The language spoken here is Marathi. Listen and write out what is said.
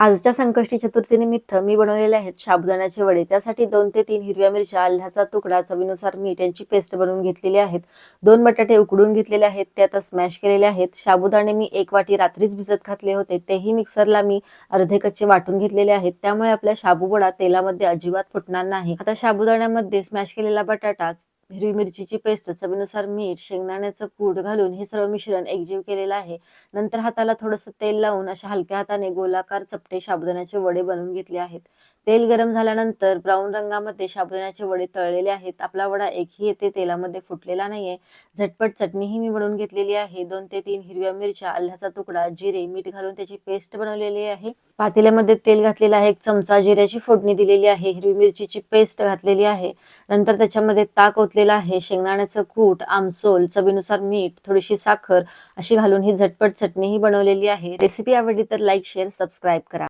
आजच्या संकष्टी चतुर्थीनिमित्त मी बनवलेले आहेत साबुदाण्याचे वडे. त्यासाठी 2 ते 3 हिरव्या मिरच्या, आल्याचा तुकडा, चवीनुसार मीठ यांची पेस्ट बनवून घेतलेली आहेत. 2 बटाटे उकडून घेतलेले आहेत, ते आता स्मॅश केलेले आहेत. साबुदाणे मी 1 वाटी रात्रीच भिजत घातले होते, तेही मिक्सरला मी अर्धे कच्चे वाटून घेतलेले आहेत. त्यामुळे आपला शाबू वडा तेलामध्ये अजिबात फुटणार नाही. आता साबुदाण्यामध्ये स्मॅश केलेला बटाटा, हिरवी मिरचीची पेस्ट, चवीनुसार मीठ, शेंगदाण्याचं कूट घालून हे सर्व मिश्रण एकजीव केलेलं आहे. नंतर हाताला थोडंसं तेल लावून अशा हलक्या हाताने गोलाकार चपटे साबुदाण्याचे वडे बनवून घेतले आहेत. तेल गरम झाल्यानंतर ब्राऊन रंगामध्ये साबुदाण्याचे वडे तळलेले आहेत. आपला वडा एकही येथे तेलामध्ये फुटलेला नाहीये. झटपट चटणीही मी बनवून घेतलेली आहे. 2 ते 3 हिरव्या मिरच्या, आल्याचा तुकडा, जिरे, मीठ घालून त्याची पेस्ट बनवलेली आहे. पातेल्यामध्ये तेल घातलेलं आहे. 1 चमचा जिऱ्याची फोडणी दिलेली आहे. हिरवी मिरचीची पेस्ट घातलेली आहे. नंतर त्याच्यामध्ये ताक ओतलेलं आहे. शेंगदाण्याचं कूट, आमसूल, चवीनुसार मीठ, थोडीशी साखर अशी घालून ही झटपट चटणीही बनवलेली आहे. रेसिपी आवडली तर लाईक, शेअर, सबस्क्राईब करा.